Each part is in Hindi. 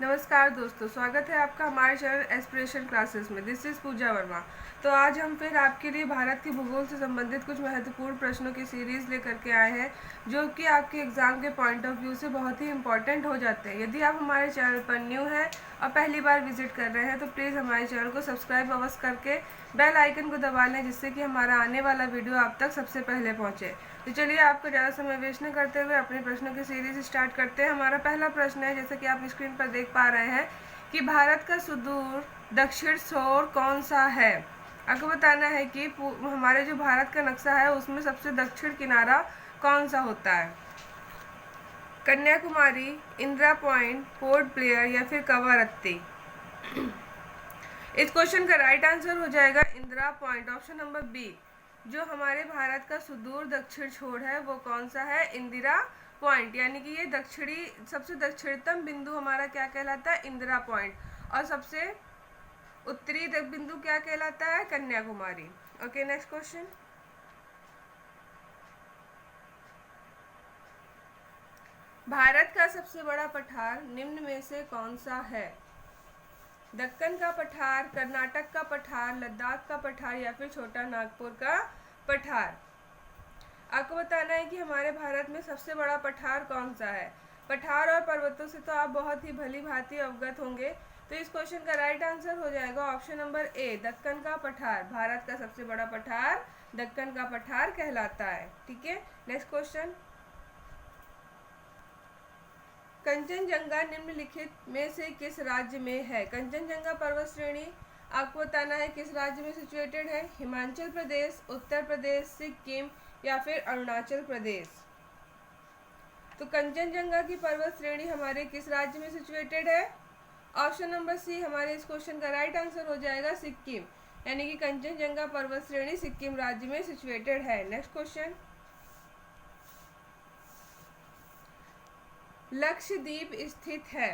नमस्कार दोस्तों, स्वागत है आपका हमारे चैनल एस्पिरेशन क्लासेस में। दिस इज़ पूजा वर्मा। तो आज हम फिर आपके लिए भारत के भूगोल से संबंधित कुछ महत्वपूर्ण प्रश्नों की सीरीज़ लेकर के आए हैं, जो कि आपके एग्ज़ाम के पॉइंट ऑफ व्यू से बहुत ही इंपॉर्टेंट हो जाते हैं। यदि आप हमारे चैनल पर न्यू हैं और पहली बार विजिट कर रहे हैं तो प्लीज़ हमारे चैनल को सब्सक्राइब अवश्य करके बेल आइकन को दबा लें, जिससे कि हमारा आने वाला वीडियो आप तक सबसे पहले पहुँचे। तो चलिए, आपको ज़्यादा समय वेस्ट न करते हुए अपने प्रश्नों की सीरीज स्टार्ट करते हैं। हमारा पहला प्रश्न है, जैसे कि आप स्क्रीन पर देख पा रहे हैं, कि भारत का सुदूर दक्षिण छोर कौन सा है। आपको बताना है कि हमारे जो भारत का नक्शा है उसमें सबसे दक्षिण किनारा कौन सा होता है। Kanyakumari, Indira point, port Blair या फिर कवारत्ती। इस क्वेश्चन का राइट आंसर हो जाएगा Indira point, option number B. जो हमारे भारत का सुदूर दक्षिण छोर है वो कौन सा है, इंदिरा पॉइंट। यानी कि ये दक्षिणी सबसे दक्षिणतम बिंदु हमारा क्या कहलाता है, इंदिरा पॉइंट। और सबसे उत्तरी बिंदु क्या कहलाता है, Kanyakumari. Okay, next question. Bharat का सबसे बड़ा पठार निम्न में से कौन सा है। दक्कन का पठार, कर्नाटक का पठार, लद्दाख का पठार या फिर छोटा नागपुर का पठार। आपको बताना है कि हमारे भारत में सबसे बड़ा पठार कौन सा है। पठार और पर्वतों से तो आप बहुत ही भली भांति अवगत होंगे, तो इस क्वेश्चन का राइट आंसर हो जाएगा ऑप्शन नंबर ए, दक्कन का पठार। भारत का सबसे बड़ा पठार दक्कन का पठार कहलाता है। ठीक है, नेक्स्ट क्वेश्चन। कंचनजंगा निम्नलिखित में से किस राज्य में है। कंचनजंगा पर्वत श्रेणी आपको बताना है किस राज्य में सिचुएटेड है। हिमाचल प्रदेश, उत्तर प्रदेश, सिक्किम या फिर अरुणाचल प्रदेश। तो कंचनजंगा की पर्वत श्रेणी हमारे किस राज्य में सिचुएटेड है, ऑप्शन नंबर सी हमारे इस क्वेश्चन का राइट आंसर हो जाएगा सिक्किम। यानी कि कंचनजंगा पर्वत श्रेणी सिक्किम राज्य में सिचुएटेड है। Next question. लक्षद्वीप स्थित है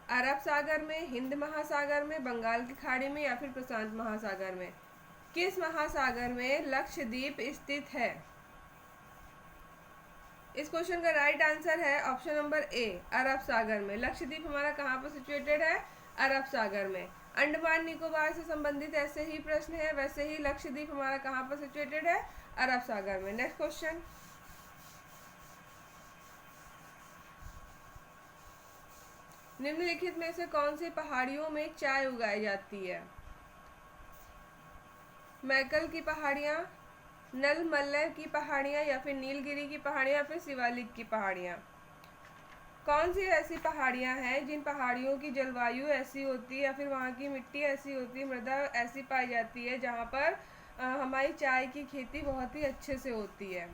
अरब सागर में, हिंद महासागर में, बंगाल की खाड़ी में या फिर प्रशांत महासागर में। किस महासागर में लक्षद्वीप स्थित है। इस क्वेश्चन का राइट आंसर है ऑप्शन नंबर ए, अरब सागर में। लक्षद्वीप हमारा कहाँ पर सिचुएटेड है, अरब सागर में। अंडमान निकोबार से संबंधित ऐसे ही प्रश्न है, वैसे ही लक्षद्वीप हमारा कहाँ पर सिचुएटेड है, अरब सागर में। Next question. निम्नलिखित में से कौन सी पहाड़ियों में चाय उगाई जाती है। मैकल की पहाड़ियाँ, नलमल्ल की पहाड़ियाँ या फिर नीलगिरी की पहाड़ियाँ या फिर शिवालिक की पहाड़ियाँ। कौन सी ऐसी पहाड़ियाँ हैं जिन पहाड़ियों की जलवायु ऐसी होती है या फिर वहाँ की मिट्टी ऐसी होती है, मृदा ऐसी पाई जाती है जहाँ पर हमारी चाय की खेती बहुत ही अच्छे से होती है।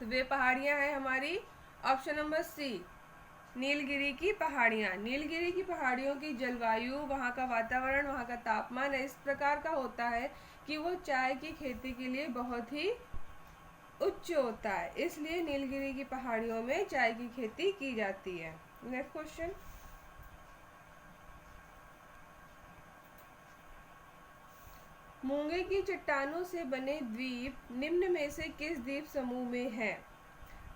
तो वे पहाड़ियाँ हैं हमारी ऑप्शन नंबर सी, नीलगिरी की पहाड़ियाँ। नीलगिरी की पहाड़ियों की जलवायु, वहाँ का वातावरण, वहाँ का तापमान इस प्रकार का होता है कि वो चाय की खेती के लिए बहुत ही उच्च होता है, इसलिए नीलगिरी की पहाड़ियों में चाय की खेती की जाती है। Next question. मूंगे की चट्टानों से बने द्वीप निम्न में से किस द्वीप समूह में है।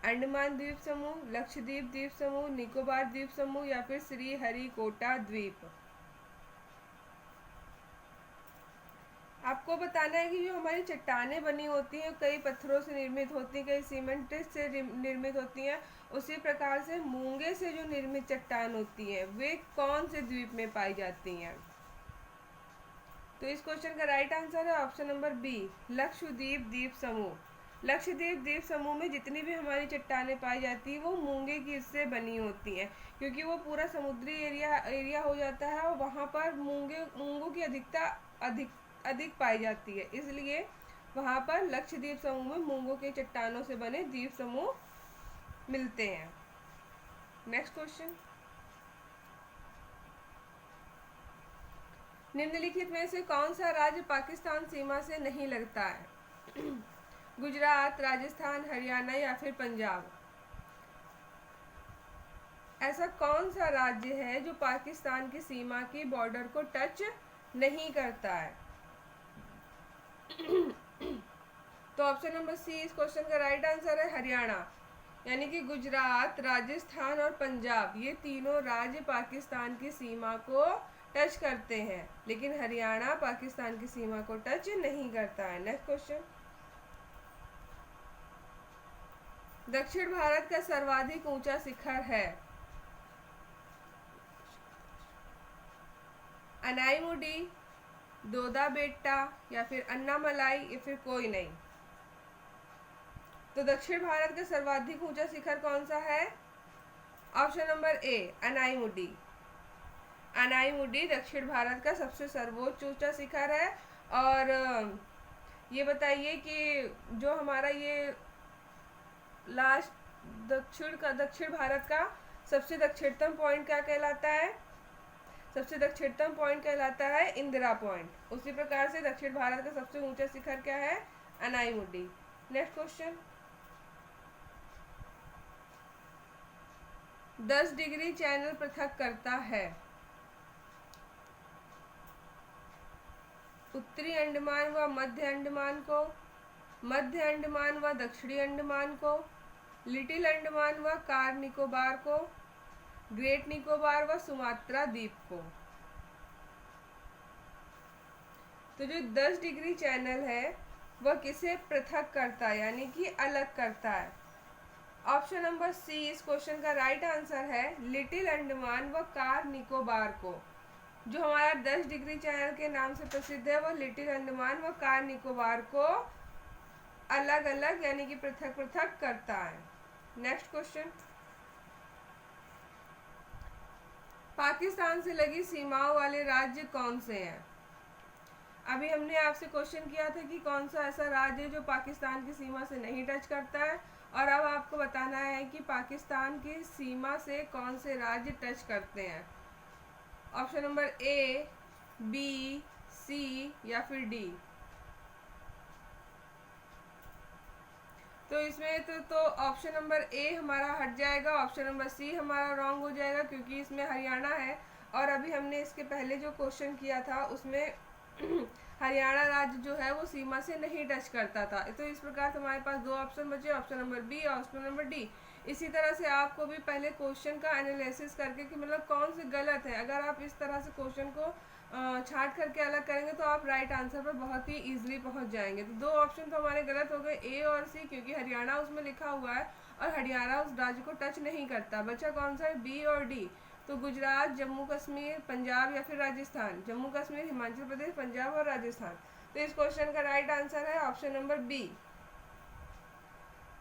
अंडमान द्वीप समूह, लक्षद्वीप द्वीप समूह, निकोबार द्वीप समूह या फिर श्रीहरिकोटा द्वीप। आपको बताना है कि जो हमारी चट्टानें बनी होती हैं कई पत्थरों से निर्मित होती हैं, कई सीमेंट से निर्मित होती हैं। उसी प्रकार से मूंगे से जो निर्मित चट्टान होती है वे कौन से द्वीप में पाई जाती हैं। तो इस क्वेश्चन का राइट आंसर है ऑप्शन नंबर बी, लक्षद्वीप द्वीप समूह। लक्षद्वीप द्वीप समूह में जितनी भी हमारी चट्टानें पाई जाती है वो मूंगे की से बनी होती हैं, क्योंकि वो पूरा समुद्री एरिया हो जाता है और वहाँ पर मूंगों की अधिकता अधिक पाई जाती है, इसलिए वहाँ पर लक्षद्वीप समूह में मूंगों के चट्टानों से बने द्वीप समूह मिलते हैं। Next question. निम्नलिखित में से कौन सा राज्य पाकिस्तान सीमा से नहीं लगता है। गुजरात, राजस्थान, हरियाणा या फिर पंजाब। ऐसा कौन सा राज्य है जो पाकिस्तान की सीमा की बॉर्डर को टच नहीं करता है। तो ऑप्शन नंबर सी इस क्वेश्चन का राइट आंसर है हरियाणा। यानी कि गुजरात, राजस्थान और पंजाब, ये तीनों राज्य पाकिस्तान की सीमा को टच करते हैं, लेकिन हरियाणा पाकिस्तान की सीमा को टच नहीं करता है। नेक्स्ट क्वेश्चन, दक्षिण भारत का सर्वाधिक ऊंचा शिखर है? अनाईमुडी, दोदा बेट्टा, या फिर अन्नामलाई, या फिर कोई नहीं। तो दक्षिण भारत का सर्वाधिक ऊंचा शिखर कौन सा है? Option number A, Anaimudi. Anaimudi दक्षिण भारत का सबसे सर्वोच्च ऊंचा शिखर है। और ये बताइए कि जो हमारा ये लास्ट दक्षिण भारत का सबसे दक्षिणतम पॉइंट क्या कहलाता है? सबसे दक्षिणतम पॉइंट कहलाता है इंदिरा पॉइंट। उसी प्रकार से दक्षिण भारत का सबसे ऊंचा शिखर क्या है? Anaimudi. Next question, 10 degree channel पृथक करता है? उत्तरी अंडमान व मध्य अंडमान को, मध्य अंडमान व दक्षिणी अंडमान को, लिटिल अंडमान व कार निकोबार को, ग्रेट निकोबार व सुमात्रा द्वीप को। तो जो 10 डिग्री चैनल है वह किसे पृथक करता है, यानी कि अलग करता है? ऑप्शन नंबर सी इस क्वेश्चन का राइट आंसर है, लिटिल अंडमान व कार निकोबार को। जो हमारा 10 डिग्री चैनल के नाम से प्रसिद्ध है वह लिटिल अंडमान व कार निकोबार को अलग अलग यानी कि पृथक पृथक करता है। नेक्स्ट क्वेश्चन, पाकिस्तान से लगी सीमाओं वाले राज्य कौन से हैं? अभी हमने आपसे क्वेश्चन किया था कि कौन सा ऐसा राज्य है जो पाकिस्तान की सीमा से नहीं टच करता है, और अब आपको बताना है कि पाकिस्तान की सीमा से कौन से राज्य टच करते हैं। ऑप्शन नंबर ए, बी, सी या फिर डी। तो इसमें तो ऑप्शन नंबर ए हमारा हट जाएगा, ऑप्शन नंबर सी हमारा रॉन्ग हो जाएगा, क्योंकि इसमें हरियाणा है और अभी हमने इसके पहले जो क्वेश्चन किया था उसमें हरियाणा राज्य जो है वो सीमा से नहीं टच करता था। तो इस प्रकार से हमारे पास दो ऑप्शन बचे, ऑप्शन नंबर बी और ऑप्शन नंबर डी। इसी तरह से आपको भी पहले क्वेश्चन का एनालिसिस करके कि मतलब कौन से गलत है, अगर आप इस तरह से क्वेश्चन को छांट करके अलग करेंगे तो आप राइट आंसर पर बहुत ही इजीली पहुंच जाएंगे। तो दो ऑप्शन तो हमारे गलत हो गए, ए और सी, क्योंकि हरियाणा उसमें लिखा हुआ है और हरियाणा उस राज्य को टच नहीं करता। बचा कौन सा है? बी और डी। तो गुजरात, जम्मू कश्मीर, पंजाब या फिर राजस्थान। जम्मू कश्मीर, हिमाचल प्रदेश, पंजाब और राजस्थान। तो इस क्वेश्चन का राइट आंसर है option number B,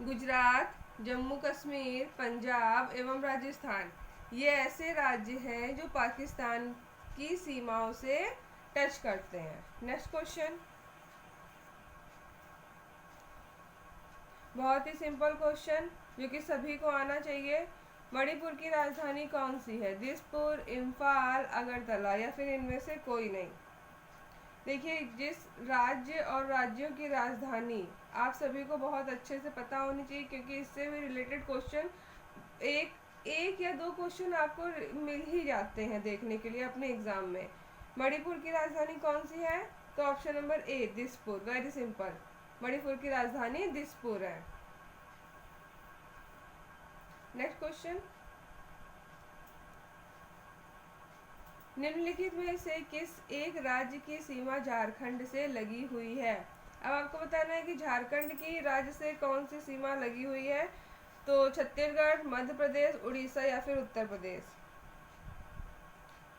Gujarat, Jammu Kashmir, Punjab एवं राजस्थान। ये ऐसे राज्य हैं जो पाकिस्तान की सीमाओं से टच करते हैं। नेक्स्ट क्वेश्चन, बहुत ही सिंपल क्वेश्चन जो कि सभी को आना चाहिए। मणिपुर की राजधानी कौन सी है? दिसपुर, इम्फाल, अगरतला या फिर इनमें से कोई नहीं। देखिए, जिस राज्य और राज्यों की राजधानी आप सभी को बहुत अच्छे से पता होनी चाहिए, क्योंकि इससे भी रिलेटेड क्वेश्चन एक या दो क्वेश्चन आपको मिल ही जाते हैं देखने के लिए अपने एग्जाम में। मणिपुर की राजधानी कौन सी है? तो option number A, Dispur. Very simple, Manipur की राजधानी दिसपुर है। नेक्स्ट क्वेश्चन, निम्नलिखित में से किस एक राज्य की सीमा झारखंड से लगी हुई है? अब आपको बताना है कि झारखंड की राज्य से कौन सी सीमा लगी हुई है। तो छत्तीसगढ़, मध्य प्रदेश, उड़ीसा या फिर उत्तर प्रदेश।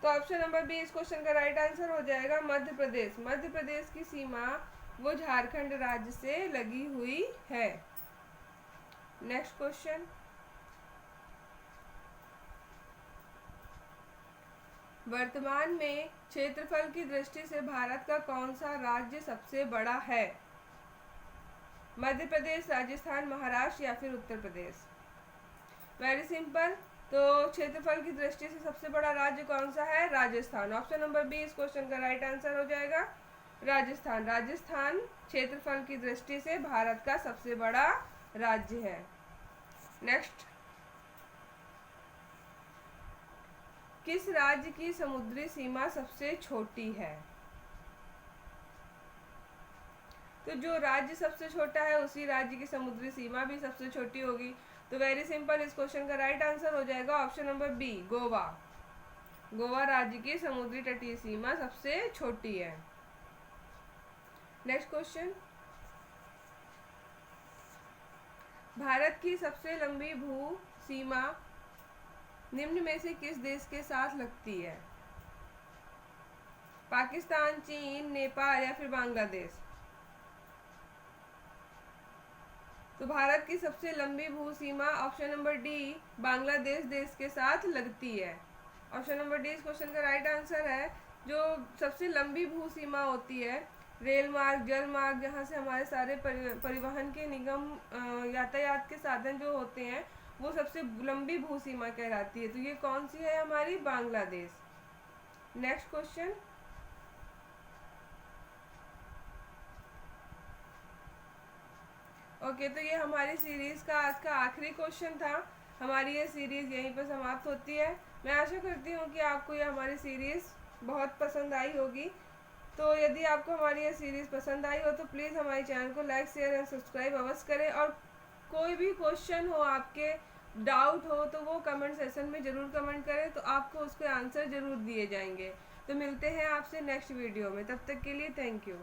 तो ऑप्शन नंबर बी इस क्वेश्चन का राइट आंसर हो जाएगा, मध्य प्रदेश। मध्य प्रदेश की सीमा वो झारखंड राज्य से लगी हुई है। नेक्स्ट क्वेश्चन, वर्तमान में क्षेत्रफल की दृष्टि से भारत का कौन सा राज्य सबसे बड़ा है? मध्य प्रदेश, राजस्थान, महाराष्ट्र या फिर उत्तर प्रदेश। वेरी सिंपल, तो क्षेत्रफल की दृष्टि से सबसे बड़ा राज्य कौन सा है? राजस्थान। ऑप्शन नंबर बी इस क्वेश्चन का राइट आंसर हो जाएगा, राजस्थान। राजस्थान क्षेत्रफल की दृष्टि से भारत का सबसे बड़ा राज्य है। नेक्स्ट, किस राज्य की समुद्री सीमा सबसे छोटी है? तो जो राज्य सबसे छोटा है उसी राज्य की समुद्री सीमा भी सबसे छोटी होगी। तो वेरी सिंपल, इस क्वेश्चन का राइट आंसर हो जाएगा option number B, Goa. Goa राज्य की समुद्री तटीय सीमा सबसे छोटी है। नेक्स्ट क्वेश्चन, भारत की सबसे लंबी भू सीमा निम्न में से किस देश के साथ लगती है? पाकिस्तान, चीन, नेपाल या फिर बांग्लादेश? तो भारत की सबसे लंबी भू सीमा ऑप्शन नंबर डी, बांग्लादेश देश के साथ लगती है। ऑप्शन नंबर डी इस क्वेश्चन का राइट आंसर है। जो सबसे लंबी भू सीमा होती है, रेल मार्ग, जल मार्ग, जहाँ से हमारे सारे परिवहन के निगम, यातायात के साधन जो होते हैं, वो सबसे लंबी भू सीमा कहलाती है। तो ये कौन सी है? हमारी बांग्लादेश। नेक्स्ट क्वेश्चन, ओके, तो ये हमारी सीरीज का आज का आखिरी क्वेश्चन था। हमारी ये सीरीज यहीं पर समाप्त होती है। मैं आशा करती हूँ कि आपको ये हमारी सीरीज बहुत पसंद आई होगी। तो यदि आपको हमारी ये सीरीज पसंद आई हो तो प्लीज़ हमारे चैनल को लाइक, शेयर एंड सब्सक्राइब अवश्य करें। और कोई भी क्वेश्चन हो, आपके डाउट हो, तो वो कमेंट सेशन में ज़रूर कमेंट करें, तो आपको उसके आंसर ज़रूर दिए जाएंगे। तो मिलते हैं आपसे नेक्स्ट वीडियो में, तब तक के लिए थैंक यू।